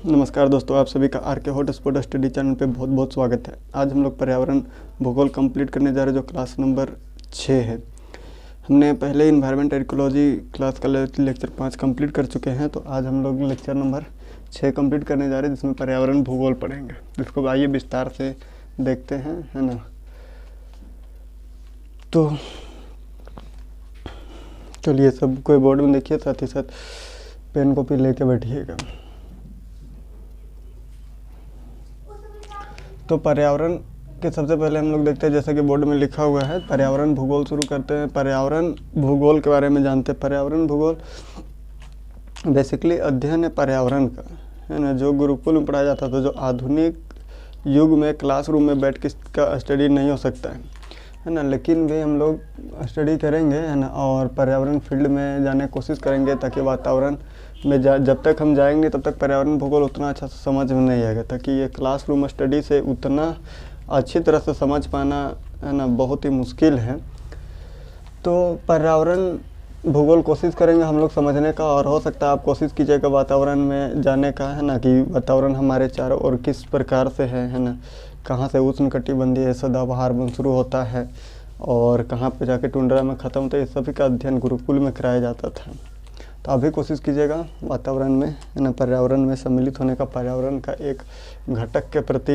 नमस्कार दोस्तों, आप सभी का आर के हॉटस्पॉट स्टडी चैनल पे बहुत बहुत स्वागत है। आज हम लोग पर्यावरण भूगोल कंप्लीट करने जा रहे हैं, जो क्लास नंबर 6 है। हमने पहले इन्वायरमेंट इकोलॉजी क्लास का लेक्चर 5 कंप्लीट कर चुके हैं, तो आज हम लोग लेक्चर नंबर 6 कंप्लीट करने जा रहे हैं, जिसमें पर्यावरण भूगोल पढ़ेंगे। जिसको आइए विस्तार से देखते हैं, है ना। तो चलिए, सब कोई बोर्ड में देखिए, साथ ही साथ पेन कॉपी लेके बैठिएगा। तो पर्यावरण के सबसे पहले हम लोग देखते हैं, जैसा कि बोर्ड में लिखा हुआ है, पर्यावरण भूगोल शुरू करते हैं। पर्यावरण भूगोल के बारे में जानते हैं। पर्यावरण भूगोल बेसिकली अध्ययन है पर्यावरण का, है ना, जो गुरुकुल में पढ़ाया जाता था, जो आधुनिक युग में क्लासरूम में बैठ के इसका स्टडी नहीं हो सकता है ना। लेकिन वे हम लोग स्टडी करेंगे, है ना, और पर्यावरण फील्ड में जाने की कोशिश करेंगे, ताकि वातावरण में जब तक हम जाएंगे तब तक पर्यावरण भूगोल उतना अच्छा से समझ में नहीं आएगा, ताकि ये क्लासरूम स्टडी से उतना अच्छी तरह से समझ पाना, है ना, बहुत ही मुश्किल है। तो पर्यावरण भूगोल कोशिश करेंगे हम लोग समझने का, और हो सकता है आप कोशिश कीजिएगा वातावरण में जाने का, है ना, कि वातावरण हमारे चारों ओर किस प्रकार से है ना, कहाँ से उष्णकटिबंधीय सदाबहार वन शुरू होता है और कहाँ पे जाके टुंड्रा में ख़त्म होता है। इस सभी का अध्ययन गुरुकुल में कराया जाता था। तो आप भी कोशिश कीजिएगा वातावरण में, है ना, पर्यावरण में सम्मिलित होने का, पर्यावरण का एक घटक के प्रति।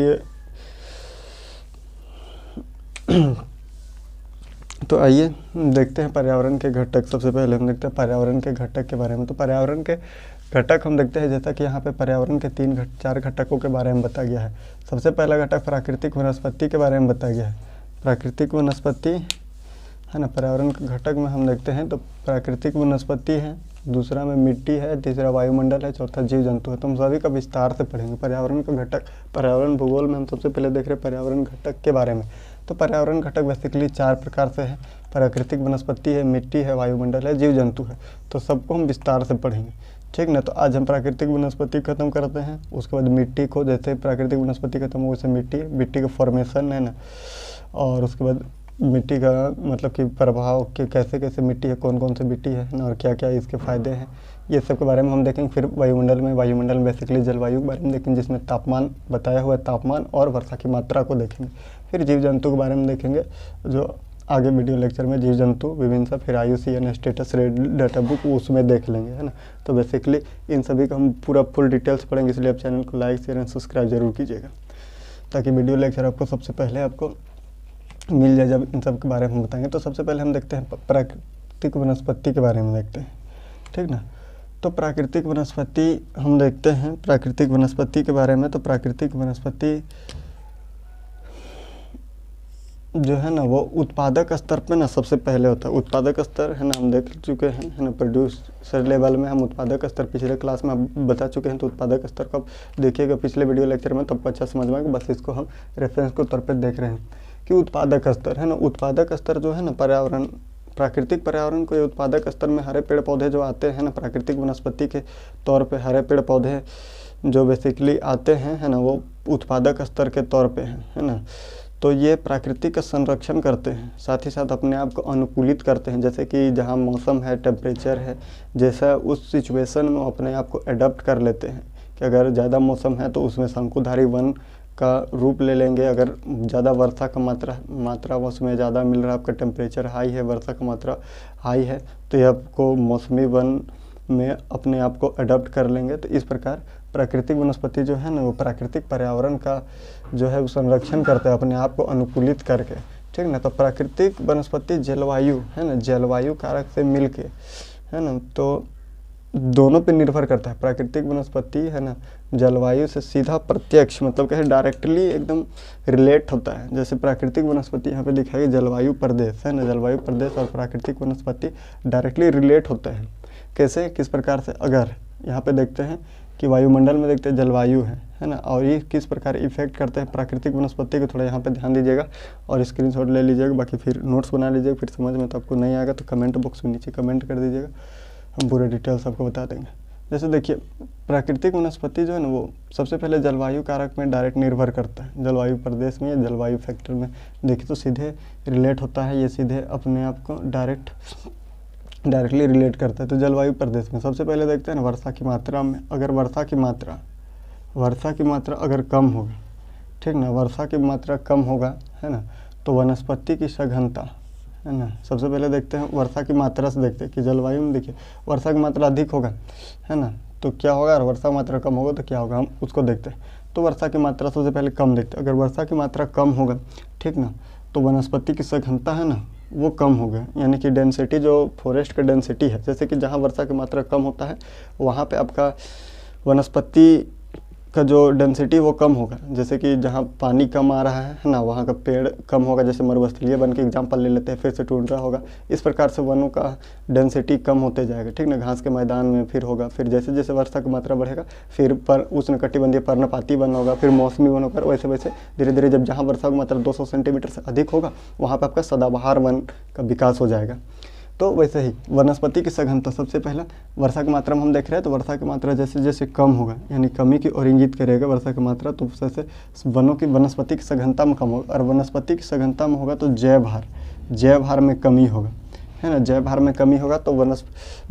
तो आइए देखते हैं पर्यावरण के घटक। सबसे पहले हम देखते हैं पर्यावरण के घटक के बारे में। तो पर्यावरण के घटक हम देखते हैं, जैसा कि यहाँ पे पर्यावरण के 4 घटकों के बारे में बताया गया है। सबसे पहला घटक प्राकृतिक वनस्पति के बारे में बताया गया है। प्राकृतिक वनस्पति, है ना, पर्यावरण के घटक में हम देखते हैं तो प्राकृतिक वनस्पति है, दूसरा में मिट्टी है, तीसरा वायुमंडल है, चौथा जीव जंतु है। तो हम सभी का विस्तार से पढ़ेंगे पर्यावरण का घटक। पर्यावरण भूगोल में हम सबसे पहले देख रहे हैं पर्यावरण घटक के बारे में। तो पर्यावरण घटक बेसिकली 4 प्रकार से है। प्राकृतिक वनस्पति है, मिट्टी है, वायुमंडल है, जीव जंतु है। तो सबको हम विस्तार से पढ़ेंगे, ठीक ना। तो आज हम प्राकृतिक वनस्पति खत्म करते हैं, उसके बाद मिट्टी को, जैसे प्राकृतिक वनस्पति खत्म हो वैसे मिट्टी का फॉर्मेशन, है ना, और उसके बाद मिट्टी का मतलब कि प्रभाव कि कैसे कैसे मिट्टी है, कौन कौन सी मिट्टी है ना, और क्या क्या इसके फ़ायदे हैं, ये सब के बारे में हम देखेंगे। फिर वायुमंडल में बेसिकली जलवायु के बारे में देखेंगे, जिसमें तापमान बताया हुआ है, तापमान और वर्षा की मात्रा को देखेंगे। फिर जीव जंतु के बारे में देखेंगे, जो आगे वीडियो लेक्चर में जीव जंतु विभिन्न सब, फिर IUCN स्टेटस डाटा बुक उसमें देख लेंगे, है ना। तो बेसिकली इन सभी का हम पूरा फुल डिटेल्स पढ़ेंगे, इसलिए आप चैनल को लाइक शेयर एंड सब्सक्राइब जरूर कीजिएगा, ताकि वीडियो लेक्चर आपको सबसे पहले आपको मिल जाए जब इन सब के बारे में हम बताएंगे। तो सबसे पहले हम देखते हैं प्राकृतिक वनस्पति के बारे में देखते हैं, ठीक ना। तो प्राकृतिक वनस्पति हम देखते हैं, प्राकृतिक वनस्पति के बारे में। तो प्राकृतिक वनस्पति जो है ना, वो उत्पादक स्तर पे ना सबसे पहले होता है। उत्पादक स्तर, है ना, हम देख चुके हैं, है ना, प्रोड्यूसर लेवल में हम उत्पादक स्तर पिछले क्लास में बता चुके हैं। तो उत्पादक स्तर को आप देखिएगा पिछले वीडियो लेक्चर में, तब अच्छा समझ में आएगा। बस इसको हम रेफरेंस के तौर पर देख रहे हैं कि उत्पादक स्तर, है ना, उत्पादक स्तर जो है ना, पर्यावरण, प्राकृतिक पर्यावरण को, ये उत्पादक स्तर में हरे पेड़ पौधे जो आते हैं ना, प्राकृतिक वनस्पति के तौर पे हरे पेड़ पौधे जो बेसिकली आते हैं, है ना, वो उत्पादक स्तर के तौर पे हैं, है ना। तो ये प्राकृतिक का संरक्षण करते हैं, साथ ही साथ अपने आप को अनुकूलित करते हैं। जैसे कि जहाँ मौसम है, टेम्परेचर है, जैसा उस सिचुएशन में अपने आप को अडॉप्ट कर लेते हैं। कि अगर ज़्यादा मौसम है तो उसमें शंकुधारी वन का रूप ले लेंगे। अगर ज़्यादा वर्षा का मात्रा उसमें ज़्यादा मिल रहा है, आपका टेम्परेचर हाई है, वर्षा का मात्रा हाई है, तो ये आपको मौसमी वन में अपने आप को अडॉप्ट कर लेंगे। तो इस प्रकार प्राकृतिक वनस्पति जो है ना, वो प्राकृतिक पर्यावरण का जो है वो संरक्षण करते हैं, अपने आप को अनुकूलित करके, ठीक ना। तो प्राकृतिक वनस्पति जलवायु, है ना, जलवायु कारक से मिल के, है ना, तो दोनों पे निर्भर करता है। प्राकृतिक वनस्पति, है ना, जलवायु से सीधा प्रत्यक्ष, मतलब क्या है, डायरेक्टली एकदम रिलेट होता है। जैसे प्राकृतिक वनस्पति यहाँ पे दिखाई जलवायु प्रदेश, है ना, जलवायु प्रदेश और प्राकृतिक वनस्पति डायरेक्टली रिलेट होते हैं। कैसे, किस प्रकार से, अगर यहाँ पे देखते हैं कि वायुमंडल में देखते हैं जलवायु है ना, और ये किस प्रकार इफेक्ट करते हैं प्राकृतिक वनस्पति को, थोड़ा यहाँ पे ध्यान दीजिएगा और स्क्रीनशॉट ले लीजिएगा। बाकी फिर नोट्स बना लीजिएगा, फिर समझ में तो आपको नहीं आएगा तो कमेंट बॉक्स में नीचे कमेंट कर दीजिएगा, हम पूरे डिटेल्स आपको बता देंगे। जैसे देखिए, प्राकृतिक वनस्पति जो है ना, वो सबसे पहले जलवायु कारक में डायरेक्ट निर्भर करता है। जलवायु प्रदेश में या जलवायु फैक्टर में देखिए तो सीधे रिलेट होता है, ये सीधे अपने आप को डायरेक्टली रिलेट करता है। तो जलवायु प्रदेश में सबसे पहले देखते हैं ना, वर्षा की मात्रा में। अगर वर्षा की मात्रा वर्षा की मात्रा अगर कम होगा, ठीक ना, वर्षा की मात्रा कम होगा, है ना, तो वनस्पति की सघनता, है ना, सबसे पहले देखते हैं वर्षा की मात्रा से देखते हैं कि जलवायु में देखिए वर्षा की मात्रा अधिक होगा, है ना, तो क्या होगा, और वर्षा की मात्रा कम होगा तो क्या होगा, हम उसको देखते हैं। तो वर्षा की मात्रा सबसे पहले कम देखते हैं। अगर वर्षा की मात्रा कम होगा, ठीक ना, तो वनस्पति की सघनता है ना वो कम होगा, यानी कि डेंसिटी जो फॉरेस्ट का डेंसिटी है, जैसे कि जहाँ वर्षा की मात्रा कम होता है वहाँ पे आपका वनस्पति का जो डेंसिटी वो कम होगा। जैसे कि जहाँ पानी कम आ रहा है ना, वहाँ का पेड़ कम होगा, जैसे मरुस्थलीय वन के एग्जांपल ले लेते हैं, फिर से टूंड्रा होगा। इस प्रकार से वनों का डेंसिटी कम होते जाएगा, ठीक ना, घास के मैदान में फिर होगा। फिर जैसे जैसे वर्षा की मात्रा बढ़ेगा फिर उष्णकटिबंधीय पर्णपाती वन होगा, फिर मौसमी वन होगा। वैसे वैसे धीरे धीरे जब जहाँ वर्षा की मात्रा 200 सेंटीमीटर से अधिक होगा वहाँ पर आपका सदाबहार वन का विकास हो जाएगा। तो वैसे ही वनस्पति की सघनता, सबसे पहला वर्षा की मात्रा में हम देख रहे हैं, तो वर्षा की मात्रा जैसे जैसे कम होगा यानी कमी की ओर इंगित करेगा वर्षा की मात्रा, तो जैसे वनों की वनस्पति की सघनता में कम होगा। और वनस्पति की सघनता में होगा तो जैव भार में कमी होगा, है ना, जैव भार में कमी होगा। तो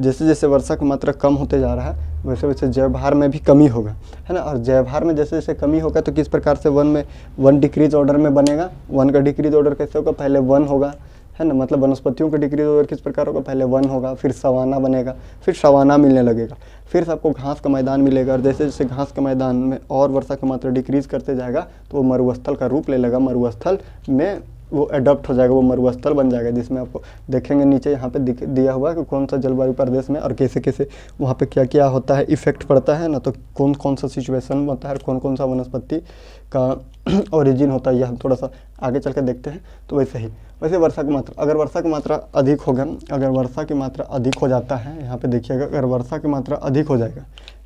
जैसे जैसे वर्षा की मात्रा कम होते जा रहा है वैसे वैसे जैव भार में भी कमी होगा, है ना। और जैव भार में जैसे जैसे कमी होगा तो किस प्रकार से वन डिक्रीज ऑर्डर में बनेगा। वन का डिक्रीज ऑर्डर कैसे होगा, पहले वन होगा, है ना, मतलब वनस्पतियों का डिक्रीज ऑर्डर किस प्रकार होगा, पहले वन होगा, फिर सवाना बनेगा, फिर सवाना मिलने लगेगा, फिर से आपको घास का मैदान मिलेगा। और जैसे जैसे घास के मैदान में और वर्षा की मात्रा डिक्रीज करते जाएगा तो वो मरुस्थल का रूप ले लेगा, मरुस्थल में वो एडॉप्ट हो जाएगा, वो मरुस्थल बन जाएगा, जिसमें आपको देखेंगे नीचे यहाँ पे दिया हुआ है कि कौन सा जलवायु प्रदेश में और कैसे कैसे वहाँ पे क्या क्या होता है, इफेक्ट पड़ता है ना, तो कौन कौन सा सिचुएशन होता है, कौन कौन सा वनस्पति का ओरिजिन होता है, यह हम थोड़ा सा आगे चल के देखते हैं। तो वैसे वर्षा की मात्रा, अगर वर्षा की मात्रा अधिक होगा, अगर वर्षा की मात्रा अधिक हो जाता है, यहाँ पे देखिएगा, अगर वर्षा की मात्रा अधिक हो जाएगा,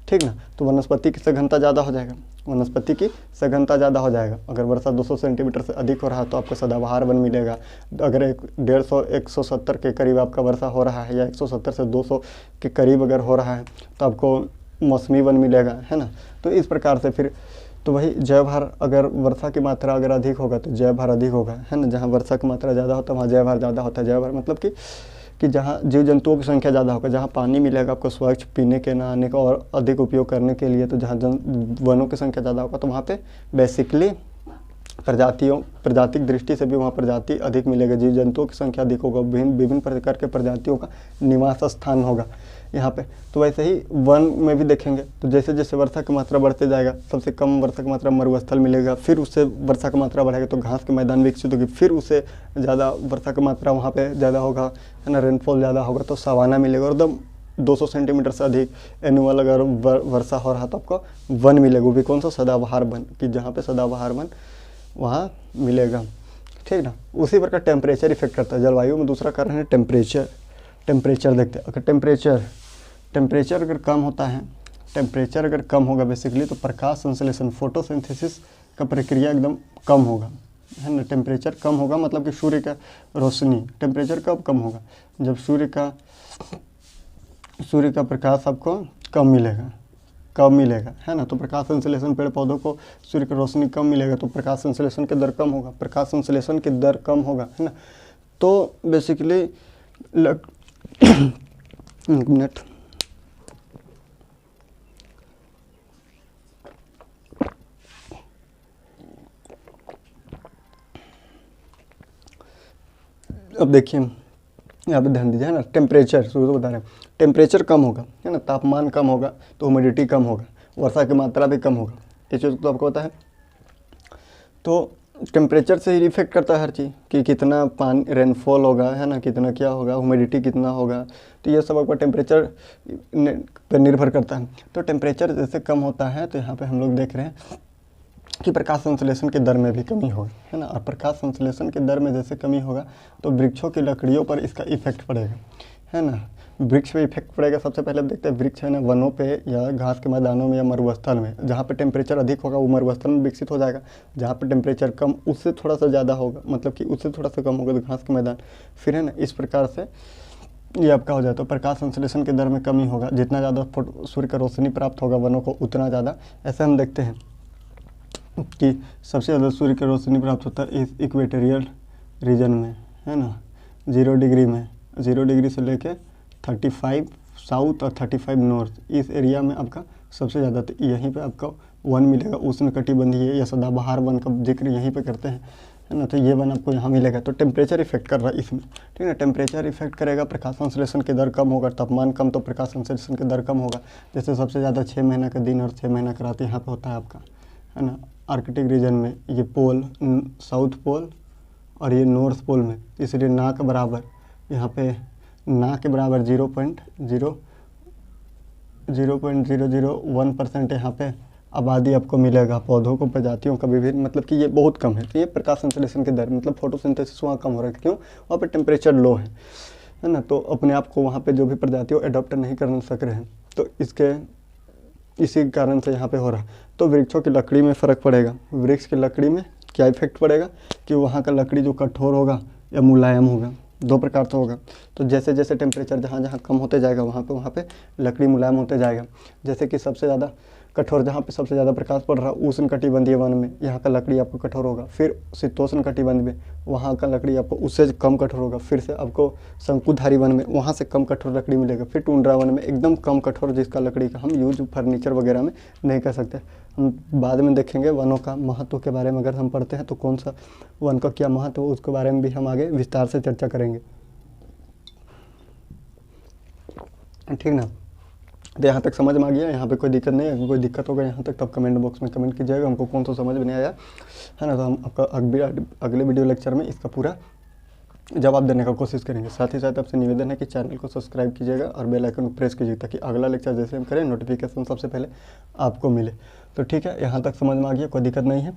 ठीक ना, तो वनस्पति की सघनता ज़्यादा हो जाएगा, वनस्पति की सघनता ज़्यादा हो जाएगा। अगर वर्षा 200 सेंटीमीटर से अधिक हो रहा है तो आपको सदाबहार वन मिलेगा। अगर 150-170 के करीब आपका वर्षा हो रहा है या 170 से 200 के करीब अगर हो रहा है तो आपको मौसमी वन मिलेगा, है ना। तो इस प्रकार से फिर तो वही जैव भार, अगर वर्षा की मात्रा अगर अधिक होगा तो जैव भार अधिक होगा, है ना। जहाँ वर्षा की मात्रा ज़्यादा होता है वहाँ जैव भार ज़्यादा होता है। जैव भार मतलब कि जहाँ जीव जंतुओं की संख्या ज़्यादा होगा, जहाँ पानी मिलेगा आपको स्वच्छ पीने के, नहाने का और अधिक उपयोग करने के लिए, तो जहाँ वनों की संख्या ज़्यादा होगा तो वहाँ पे बेसिकली प्रजातिक दृष्टि से भी वहाँ प्रजाति अधिक मिलेगा, जीव जंतुओं की संख्या अधिक होगा, विभिन्न प्रकार के प्रजातियों का निवास स्थान होगा यहाँ पे। तो वैसे ही वन में भी देखेंगे, तो जैसे जैसे वर्षा की मात्रा बढ़ते जाएगा, सबसे कम वर्षा की मात्रा मरुस्थल मिलेगा, फिर उससे वर्षा की मात्रा बढ़ेगा तो घास के मैदान विकसित होगी, फिर उससे ज़्यादा वर्षा की मात्रा वहाँ पे ज़्यादा होगा, है ना, रेनफॉल ज़्यादा होगा तो सवाना मिलेगा। और एकदम 200 सेंटीमीटर से अधिक एनुअल अगर वर्षा हो रहा तो आपको वन मिलेगा, वो भी कौन सा, सदाबहार वन, कि जहाँ पे सदाबहार वन वहाँ मिलेगा, ठीक ना। उसी प्रकार टेम्परेचर इफेक्ट करता है जलवायु में। दूसरा कारण है टेम्परेचर देखते हैं। अगर टेम्परेचर अगर कम होता है, टेम्परेचर अगर कम होगा बेसिकली तो प्रकाश संश्लेषण, फोटोसिंथेसिस का प्रक्रिया एकदम कम होगा, है ना। टेम्परेचर कम होगा मतलब कि सूर्य का रोशनी, टेम्परेचर कब कम होगा, जब सूर्य का प्रकाश आपको कम मिलेगा, है ना। तो प्रकाश संश्लेषण, पेड़ पौधों को सूर्य की रोशनी कम मिलेगा तो प्रकाश संश्लेषण की दर कम होगा, प्रकाश संश्लेषण की दर कम होगा, है ना। तो बेसिकली एक मिनट, अब देखिए यहाँ पे ध्यान दीजिए, है ना। टेम्परेचर शुरू से बता रहे हैं, टेम्परेचर कम होगा, है ना, तापमान कम होगा तो ह्यूमिडिटी कम होगा, वर्षा की मात्रा भी कम होगा। ये चीज़ तो आपको पता है। तो टेम्परेचर से ही इफेक्ट करता है हर चीज़, कि कितना पानी रेनफॉल होगा, है ना, कितना क्या होगा, ह्यूमिडिटी कितना होगा, तो ये सब आपका टेम्परेचर पर निर्भर करता है। तो टेम्परेचर जैसे कम होता है तो यहाँ पे हम लोग देख रहे हैं कि प्रकाश संश्लेषण की दर में भी कमी होगी, है ना। और प्रकाश संश्लेषण की दर में जैसे कमी होगा तो वृक्षों की लकड़ियों पर इसका इफेक्ट पड़ेगा, है ना। वृक्ष पे इफेक्ट पड़ेगा। सबसे पहले देखते हैं वृक्ष, है ना, वनों पे या घास के मैदानों में या मरुस्थल में, जहाँ पे टेम्परेचर अधिक होगा वो मरुस्थल में विकसित हो जाएगा, जहाँ पे टेम्परेचर कम उससे थोड़ा सा ज़्यादा होगा, मतलब कि उससे थोड़ा सा कम होगा तो घास के मैदान, फिर, है ना, इस प्रकार से ये आपका हो जाए। तो प्रकाश संश्लेषण की दर में कमी होगा, जितना ज़्यादा सूर्य का रोशनी प्राप्त होगा वनों को उतना ज़्यादा। ऐसा हम देखते हैं कि सबसे ज़्यादा सूर्य की रोशनी प्राप्त होता है इस इक्वेटोरियल रीजन में, है ना, 0 डिग्री में, 0 डिग्री से लेके 35 साउथ और 35 नॉर्थ, इस एरिया में आपका सबसे ज़्यादा, तो यहीं पे आपको वन मिलेगा, उष्णकटिबंधीय या सदाबहार वन का जिक्र यहीं पे करते हैं, है ना। तो ये वन आपको यहाँ मिलेगा। तो टेम्परेचर इफेक्ट कर रहा है इसमें, ठीक है। टेम्परेचर इफेक्ट करेगा, प्रकाश संश्लेषण की दर कम होगा, तापमान कम तो प्रकाश संश्लेषण की दर कम होगा। जैसे सबसे ज़्यादा 6 महीना का दिन और 6 महीना का रात यहाँ पे होता है आपका, है ना। आर्कटिक रीजन में ये पोल, साउथ पोल और ये नॉर्थ पोल में, इसलिए ना के बराबर यहाँ पे ना के बराबर 0.001% यहाँ पे आबादी आपको मिलेगा पौधों को, प्रजातियों का विभिन्न, मतलब कि ये बहुत कम है। तो ये प्रकाश संश्लेषण की दर, मतलब फोटोसिंथेसिस वहाँ कम हो रहा है, क्यों? वहाँ पे टेम्परेचर लो है ना। तो अपने आप को वहाँ पे जो भी प्रजातियों एडॉप्ट नहीं कर सक रहे हैं, तो इसी कारण से यहाँ पे हो रहा है। तो वृक्षों की लकड़ी में फ़र्क पड़ेगा। वृक्ष की लकड़ी में क्या इफेक्ट पड़ेगा कि वहाँ का लकड़ी जो कठोर होगा या मुलायम होगा, दो प्रकार से होगा। तो जैसे जैसे टेम्परेचर जहाँ जहाँ कम होते जाएगा वहाँ पे लकड़ी मुलायम होते जाएगा। जैसे कि सबसे ज़्यादा कठोर, जहाँ पे सबसे ज़्यादा प्रकाश पड़ रहा है उष्णकटिबंधीय वन में, यहाँ का लकड़ी आपको कठोर होगा। फिर शीतोष्णकटिबंध में वहाँ का लकड़ी आपको उससे कम कठोर होगा। फिर से आपको शंकुधारी वन में वहाँ से कम कठोर लकड़ी मिलेगा। फिर टुंड्रा वन में एकदम कम कठोर, जिसका लकड़ी का हम यूज फर्नीचर वगैरह में नहीं कर सकते। हम बाद में देखेंगे वनों का महत्व के बारे में, अगर हम पढ़ते हैं तो कौन सा वन का क्या महत्व है उसके बारे में भी हम आगे विस्तार से चर्चा करेंगे, ठीक ना। तो यहाँ तक समझ में आ गया? यहाँ पे कोई दिक्कत नहीं है? कोई दिक्कत होगा यहाँ तक तो आप कमेंट बॉक्स में कमेंट कीजिएगा, हमको कौन सा समझ में नहीं आया, है ना। तो हम आपका अगले वीडियो लेक्चर में इसका पूरा जवाब देने का कोशिश करेंगे। साथ ही साथ आपसे निवेदन है कि चैनल को सब्सक्राइब कीजिएगा और बेल आइकन को प्रेस कीजिएगा, ताकि अगला लेक्चर जैसे हम करें नोटिफिकेशन सबसे पहले आपको मिले। तो ठीक है, यहाँ तक समझ में आ गया, कोई दिक्कत नहीं है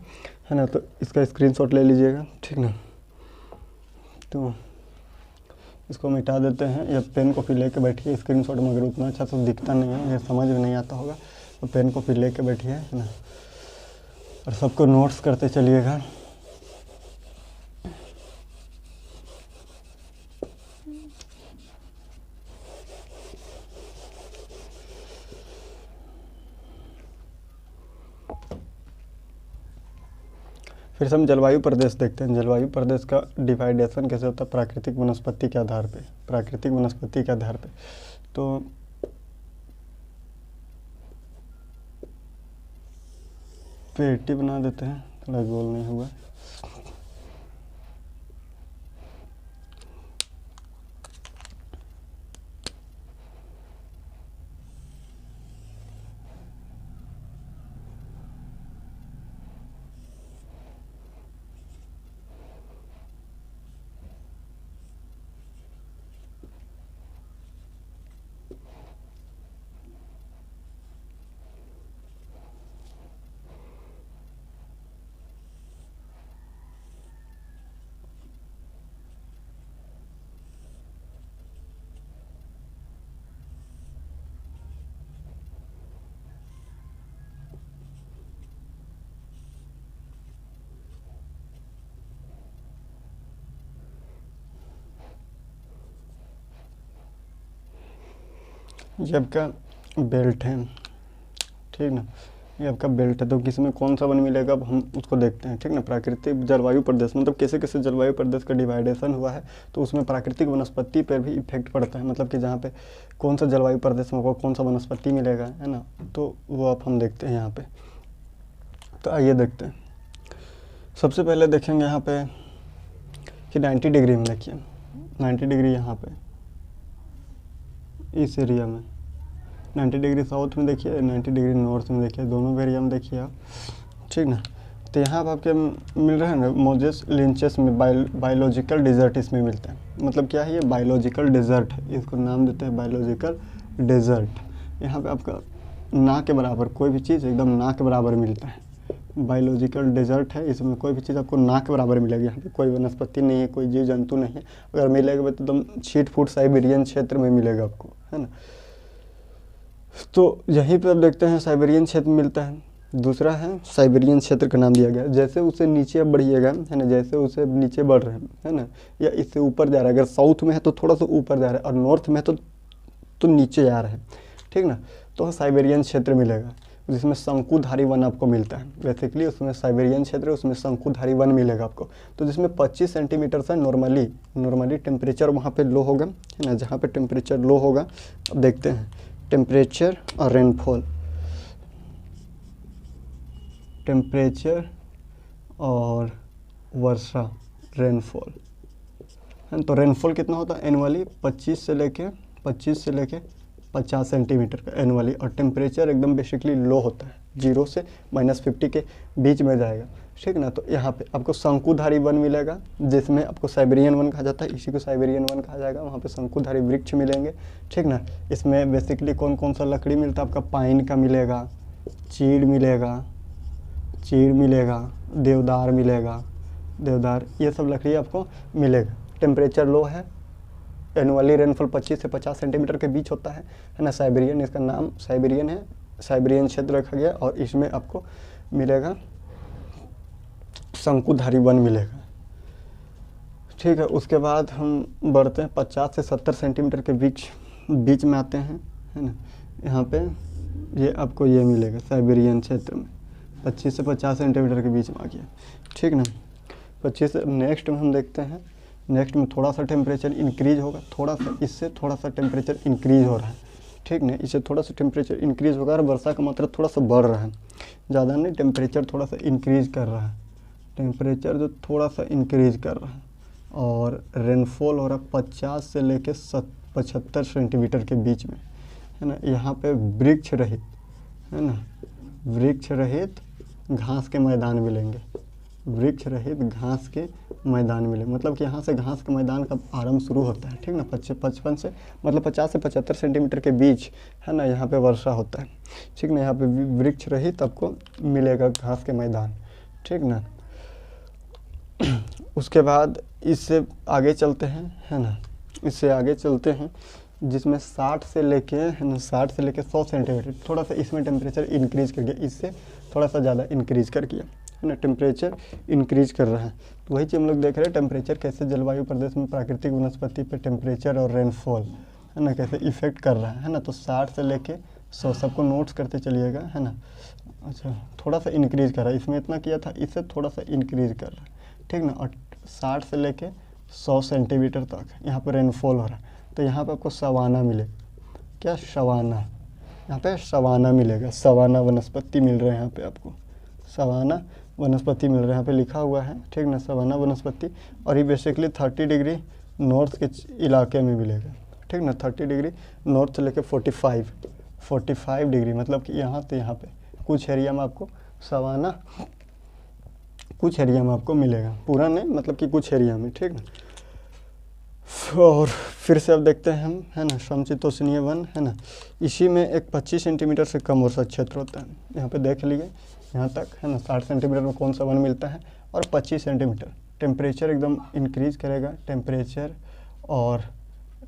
ना। तो इसका स्क्रीनशॉट ले लीजिएगा, ठीक ना। तो इसको मिटा देते हैं, या पेन कॉपी लेके बैठिए। स्क्रीनशॉट में अगर उतना अच्छा से दिखता नहीं है या समझ में नहीं आता होगा तो पेन कॉपी लेके बैठिए, है ना। और सबको नोट्स करते चलिएगा। फिर से हम जलवायु प्रदेश देखते हैं। जलवायु प्रदेश का डिवाइडेशन कैसे होता है? प्राकृतिक वनस्पति के आधार पे, प्राकृतिक वनस्पति के आधार पे। तो पेटी बना देते हैं, थोड़ा गोल नहीं हुआ। ये आपका बेल्ट है, ठीक ना। ये आपका बेल्ट है। तो किसमें कौन सा वन मिलेगा अब हम उसको देखते हैं, ठीक ना। प्राकृतिक जलवायु प्रदेश, मतलब कैसे कैसे जलवायु प्रदेश का डिवाइडेशन हुआ है, तो उसमें प्राकृतिक वनस्पति पर भी इफेक्ट पड़ता है। मतलब कि जहाँ पे कौन सा जलवायु प्रदेश में कौन सा वनस्पति मिलेगा, है ना। तो वो आप हम देखते हैं यहाँ पे। तो आइए देखते हैं। सबसे पहले देखेंगे यहाँ पे कि 90 डिग्री में, देखिए 90 डिग्री यहाँ पे इस एरिया में, 90 डिग्री साउथ में देखिए, 90 डिग्री नॉर्थ में देखिए, दोनों एरिया में देखिए आप, ठीक ना। तो यहाँ पर आपके मिल रहा है ना मोजेस लिंचेस में बायोलॉजिकल डेजर्ट इसमें मिलता है। मतलब क्या है ये? बायोलॉजिकल डेजर्ट है, इसको नाम देते हैं बायोलॉजिकल डेजर्ट। यहाँ पे आपका ना के बराबर कोई भी चीज़ एकदम ना के बराबर मिलता है। बायोलॉजिकल डेजर्ट है, इसमें कोई भी चीज़ आपको ना के बराबर मिलेगी। यहाँ पे कोई वनस्पति नहीं है, कोई जीव जंतु नहीं है। अगर मिलेगा तो एकदम छीट फूट साइबेरियन क्षेत्र में मिलेगा आपको, है ना। तो यहीं पे अब देखते हैं साइबेरियन क्षेत्र मिलता है। दूसरा है साइबेरियन क्षेत्र का नाम दिया गया। जैसे उसे नीचे अब बढ़िएगा, है ना, जैसे उसे नीचे बढ़ रहे हैं, है ना, या इससे ऊपर जा रहा है। अगर साउथ में है तो थोड़ा सा ऊपर जा रहा है, और नॉर्थ में है तो नीचे जा रहा है, ठीक ना। तो साइबेरियन क्षेत्र मिलेगा जिसमें शंकुधारी वन आपको मिलता है। बेसिकली उसमें साइबेरियन क्षेत्र है, उसमें शंकुधारी वन मिलेगा आपको। तो जिसमें 25 सेंटीमीटर से नॉर्मली टेम्परेचर वहाँ पे लो होगा, है ना। जहाँ पे टेम्परेचर लो होगा, अब देखते हैं टेम्परेचर और रेनफॉल। टेम्परेचर और वर्षा रेनफॉल है। तो रेनफॉल कितना होता है एनुअली 25 से लेके 50 सेंटीमीटर का एनुअली, और टेम्परेचर एकदम बेसिकली लो होता है, 0 से -50 के बीच में जाएगा, ठीक ना। तो यहाँ पे आपको शंकुधारी वन मिलेगा, जिसमें आपको साइबेरियन वन कहा जाता है, इसी को साइबेरियन वन कहा जाएगा। वहाँ पे शंकुधारी वृक्ष मिलेंगे, ठीक ना। इसमें बेसिकली कौन कौन सा लकड़ी मिलता है आपका, पाइन का मिलेगा, चीड़ मिलेगा, देवदार, ये सब लकड़ी आपको मिलेगा। टेम्परेचर लो है, एनुअली रेनफॉल 25 से 50 सेंटीमीटर के बीच होता है ना। साइबेरियन, इसका नाम साइबेरियन है, साइबेरियन क्षेत्र रखा गया, और इसमें आपको मिलेगा शंकुधारी वन मिलेगा, ठीक है। उसके बाद हम बढ़ते हैं 50 से 70 सेंटीमीटर के बीच में आते हैं, है ना। यहाँ पे ये आपको ये मिलेगा साइबेरियन क्षेत्र में 25 से 50 सेंटीमीटर के बीच में आ गया, ठीक ना। 25 से नेक्स्ट में हम देखते हैं, नेक्स्ट में थोड़ा सा टेम्परेचर इंक्रीज होगा, इससे थोड़ा सा टेम्परेचर इंक्रीज हो रहा है, ठीक ना। इससे थोड़ा सा टेम्परेचर इंक्रीज होगा और वर्षा का मात्रा थोड़ा सा बढ़ रहा है, ज़्यादा नहीं, टेम्परेचर थोड़ा सा इंक्रीज कर रहा है, टेम्परेचर जो थोड़ा सा इंक्रीज कर रहा है। और रेनफॉल हो रहा है 50 से लेके 75 सेंटीमीटर के बीच में, है ना। यहाँ पे वृक्ष रहित, है ना, वृक्ष रहित घास के मैदान मिलेंगे, वृक्ष रहित घास के मैदान मिले, मतलब कि यहाँ से घास के मैदान का आरंभ शुरू होता है, ठीक ना। 55 से मतलब 50 से 75 सेंटीमीटर के बीच, है ना, यहाँ पे वर्षा होता है, ठीक ना। यहाँ पे वृक्ष रहित आपको मिलेगा घास के मैदान, ठीक ना। उसके बाद इससे आगे चलते हैं, है ना, इससे आगे चलते हैं, जिसमें 60 से लेके, है ना, 60 से लेके 100 सेंटीमीटर, थोड़ा सा इसमें टेम्परेचर इंक्रीज कर गया, इससे थोड़ा सा ज़्यादा इंक्रीज कर गया, है ना, टेम्परेचर इंक्रीज कर रहा है। तो वही चीज़ हम लोग देख रहे हैं, टेम्परेचर कैसे जलवायु प्रदेश में प्राकृतिक वनस्पति पे टेम्परेचर और रेनफॉल, है ना, कैसे इफेक्ट कर रहा है ना। तो 60 से लेके 100 सबको नोट्स करते चलिएगा, है ना। अच्छा, थोड़ा सा इंक्रीज कर रहा है, इसमें इतना किया था, इससे थोड़ा सा इंक्रीज कर रहा है, ठीक ना। और 60 से लेके 100 सेंटीमीटर तक यहाँ पर रेनफॉल हो रहा है। तो यहाँ पे आपको सवाना मिलेगा, क्या सवाना, यहाँ पे सवाना मिलेगा, सवाना वनस्पति मिल रहा है यहाँ पे आपको, सवाना वनस्पति मिल रहा है, यहाँ पे लिखा हुआ है, ठीक ना, सवाना वनस्पति। और ये बेसिकली 30 डिग्री नॉर्थ के इलाके में मिलेगा, ठीक ना, 30 डिग्री नॉर्थ से लेकर 45 डिग्री, मतलब कि यहाँ से यहाँ पे कुछ एरिया में आपको सवाना, कुछ एरिया में आपको मिलेगा, पूरा नहीं, मतलब कि कुछ एरिया में, ठीक ना। और फिर से अब देखते हैं हम, है ना, समशीतोष्णीय वन, है ना। इसी में एक 25 सेंटीमीटर से कम वर्षा क्षेत्र होता है, यहाँ पे देख लीजिए यहाँ तक, है ना। 60 सेंटीमीटर में कौन सा वन मिलता है, और 25 सेंटीमीटर टेम्परेचर एकदम इंक्रीज करेगा, टेम्परेचर और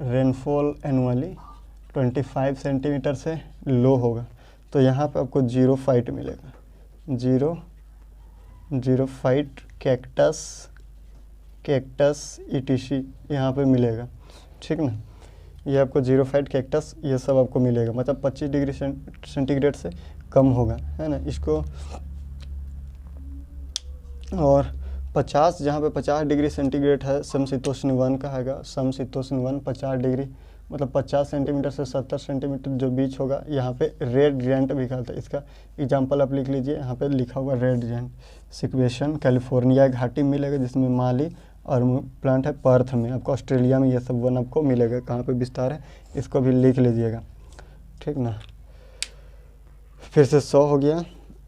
रेनफॉल एनुअली 25 सेंटीमीटर से लो होगा। तो यहाँ पे आपको जीरोफाइट मिलेगा, जीरोफाइट कैक्टस ETC यहाँ पे मिलेगा, ठीक ना। ये आपको जीरोफाइट कैक्टस ये सब आपको मिलेगा, मतलब 25 डिग्री सेंटीग्रेड से कम होगा, है ना, इसको। और 50, जहाँ पे 50 डिग्री सेंटीग्रेड है, समशीतोष्ण वन कहेगा, समशीतोष्ण वन 50 डिग्री, मतलब 50 सेंटीमीटर से 70 सेंटीमीटर जो बीच होगा, यहाँ पे रेड जायंट भी कहता है। इसका एग्जांपल आप लिख लीजिए, यहाँ पे लिखा हुआ रेड जायंट सिक्वेशन कैलिफोर्निया घाटी में मिलेगा, जिसमें माली और प्लांट है पर्थ में। आपको ऑस्ट्रेलिया में ये सब वन आपको मिलेगा, कहाँ पे विस्तार है इसको भी लिख लीजिएगा, ठीक ना। फिर से 100 हो गया।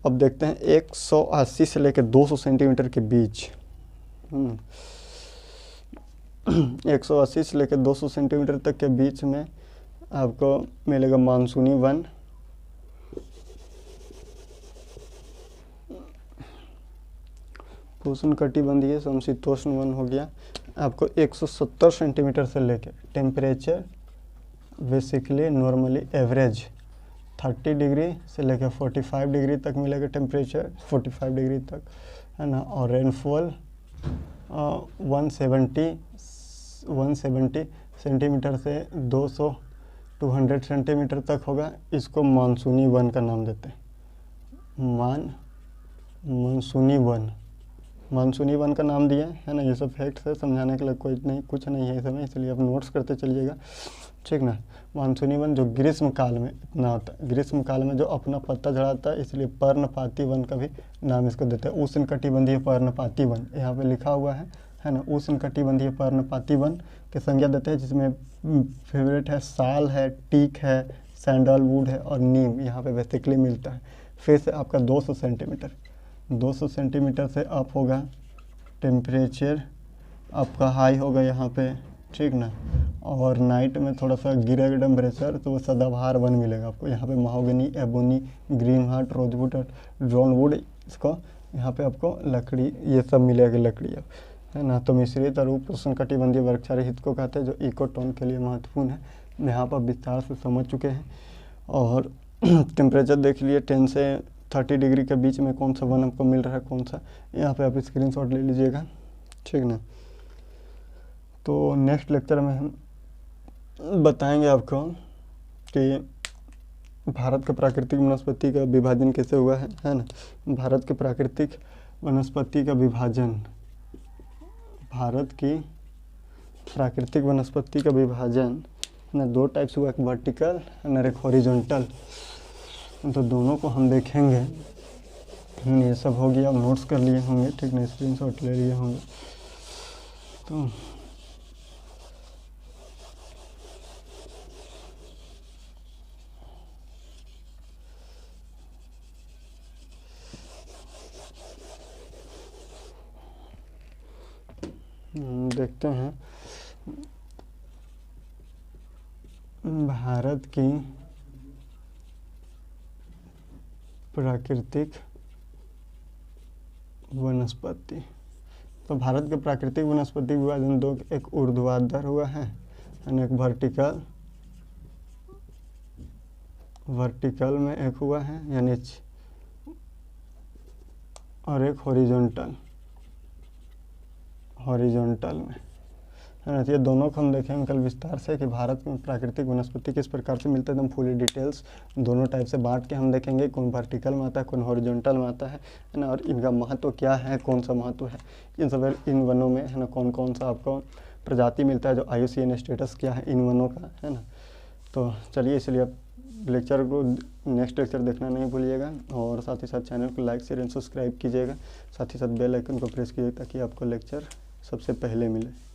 अब देखते हैं 180 से लेकर 200 सेंटीमीटर के बीच, 180 से लेकर 200 सेंटीमीटर तक के बीच में आपको मिलेगा मानसूनी वन, उष्णकटिबंधीय समशीतोष्ण वन हो गया। आपको 170 सेंटीमीटर से लेकर temperature basically normally average 30 degree से लेकर 45 डिग्री तक मिलेगा टेम्परेचर, 45 डिग्री तक, है ना। और रेनफॉल 170 सेंटीमीटर से 200 सेंटीमीटर तक होगा। इसको मानसूनी वन का नाम देते हैं, मानसूनी वन, मानसूनी वन का नाम दिया है ना, ये सब फैक्ट्स है, समझाने के लिए कोई नहीं कुछ नहीं है इसमें, इसलिए आप नोट्स करते चलिएगा, ठीक ना। मानसूनी वन जो ग्रीष्म काल में इतना होता है, ग्रीष्म काल में जो अपना पत्ता झड़ाता है, इसलिए पर्णपाती वन का भी नाम इसको देते हैं। उष्णकटिबंधीय पर्णपाती वन यहाँ पे लिखा हुआ है ना, उष्णकटिबंधीय पर्णपाती वन की संज्ञा देते हैं, जिसमें फेवरेट है साल है, टीक है, सैंडलवुड है और नीम यहाँ पे बेसिकली मिलता है। फिर से आपका 200 सेंटीमीटर, 200 सेंटीमीटर से अप होगा टेम्परेचर, आपका हाई होगा यहाँ पे, ठीक ना। और नाइट में थोड़ा सा गिरेगा टेम्परेचर, तो वो सदाबहार वन मिलेगा आपको यहाँ पे, mahogany, ebony, green heart, rosewood और ड्रोनवुड, इसको यहाँ पे आपको लकड़ी ये सब मिलेगी लकड़ी अब, है ना। तो मिश्रित रूप उष्णकटिबंधीय वृक्षारोही हित को कहते हैं, जो इकोटोन के लिए महत्वपूर्ण है, यहाँ पर विस्तार से समझ चुके हैं। और टेम्परेचर देख लिए 10 से 30 डिग्री के बीच में कौन सा वन आपको मिल रहा है, कौन सा, यहाँ पे आप स्क्रीनशॉट ले लीजिएगा, ठीक ना। तो नेक्स्ट लेक्चर में हम बताएंगे आपको कि भारत का प्राकृतिक वनस्पति का विभाजन कैसे हुआ है ना। भारत के प्राकृतिक वनस्पति का विभाजन, भारत की प्राकृतिक वनस्पति का विभाजन ना 2 टाइप्स हुआ, एक वर्टिकल और एक हॉरिजॉन्टल। तो दोनों को हम देखेंगे। ये सब हो गया, नोट्स कर लिए होंगे, ठीक ना, स्क्रीनशॉट ले लिए होंगे। तो देखते हैं भारत की प्राकृतिक वनस्पति। तो भारत के प्राकृतिक वनस्पति विभाजन 2, एक ऊर्ध्वाधर हुआ है और एक वर्टिकल में एक हुआ है यानी, और एक हॉरिजॉन्टल में, है ना। ये दोनों को हम देखेंगे कल विस्तार से कि भारत में प्राकृतिक वनस्पति किस प्रकार से मिलता है, एकदम फुली डिटेल्स दोनों टाइप से बांट के हम देखेंगे, कौन वर्टिकल में आता है, कौन हॉरिजॉन्टल में आता है ना, और इनका महत्व क्या है, कौन सा महत्व है इन वनों में, है ना, कौन कौन सा आपको प्रजाति मिलता है, जो IUCN स्टेटस क्या है इन वनों का, है ना। तो चलिए, इसलिए आप लेक्चर को नेक्स्ट लेक्चर देखना नहीं भूलिएगा, और साथ ही साथ चैनल को लाइक शेयर एंड सब्सक्राइब कीजिएगा, साथ ही साथ बेल आइकन को प्रेस कीजिएगा ताकि आपको लेक्चर सबसे पहले मिले।